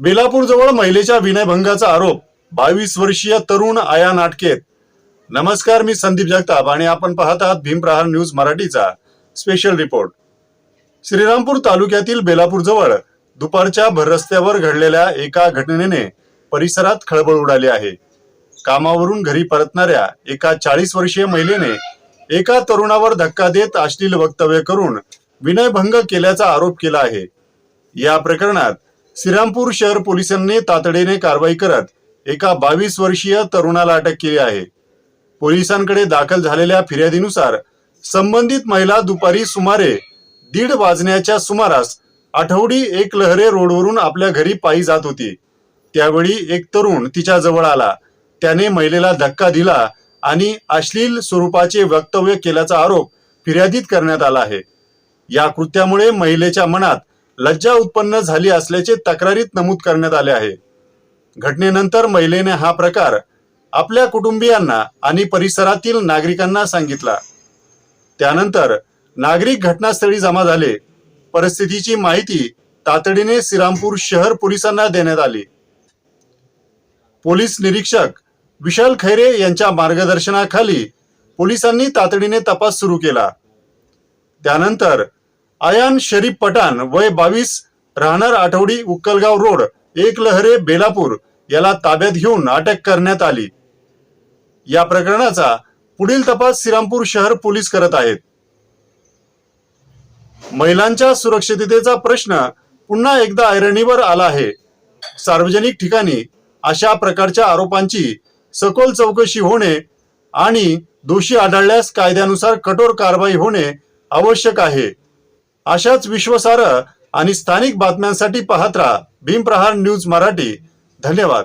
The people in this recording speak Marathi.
बेलापूर जवळ महिलेच्या विनयभंगाचा आरोप, 22 वर्षीय तरुण आया नाटकेत. नमस्कार, मी संदीप जगताप आणि आपण पाहत आहात भीमप्रहार न्यूज मराठीचा स्पेशल रिपोर्ट. श्रीरामपूर तालुक्यातील बेलापूर जवळ दुपारच्या भर रस्त्यावर घडलेल्या एका घटनेने परिसरात खळबळ उडाली आहे. कामावरून घरी परतणाऱ्या एका 40 वर्षीय महिलेने एका तरुणावर धक्का देत अश्लील वक्तव्य करून विनयभंग केल्याचा आरोप केला आहे. या प्रकरणात श्रीरामपूर शहर पोलिसांनी तातडीने कारवाई करत एका 22 वर्षीय तरुणाला अटक केली आहे. पोलिसांकडे दाखल झालेल्या फिर्यादीनुसार संबंधित महिला दुपारी सुमारे 1:30 वाजण्याच्या सुमारास आठवडी एक लहरे रोडवरून आपल्या घरी पायी जात होती. त्यावेळी एक तरुण तिच्या जवळ आला. त्याने महिलेला धक्का दिला आणि अश्लील स्वरूपाचे वक्तव्य केल्याचा आरोप फिर्यादीत करण्यात आला आहे. या कृत्यामुळे महिलेच्या मनात लज्जा उत्पन्न झाली असल्याचे तक्रारीत नमूद करण्यात आले आहे. घटनेनंतर महिलेने हा प्रकार आपल्या कुटुंबियांना आणि परिसरातील नागरिकांना सांगितला. त्यानंतर नागरिक घटनास्थळी जमा झाले. परिस्थितीची माहिती तातडीने श्रीरामपूर शहर पोलिसांना देण्यात आली. पोलीस निरीक्षक विशाल खैरे यांच्या मार्गदर्शनाखाली पोलिसांनी तातडीने तपास सुरू केला. त्यानंतर आयान शरीफ पठाण वय 22 राहणार आठवडी उक्कलगाव रोड एक लहरे बेलापूर याला ताब्यात घेऊन अटक करण्यात आली. या प्रकरणाचा पुढील तपास श्रीरामपूर शहर पोलीस करत आहेत. महिलांच्या सुरक्षिततेचा प्रश्न पुन्हा एकदा ऐरणीवर आला आहे. सार्वजनिक ठिकाणी अशा प्रकारच्या आरोपांची सखोल चौकशी होणे आणि दोषी आढळल्यास कायद्यानुसार कठोर कारवाई होणे आवश्यक आहे. अशाच विश्वासार्ह आणि स्थानिक बातम्यांसाठी पाहत राहा भीमप्रहार न्यूज मराठी. धन्यवाद.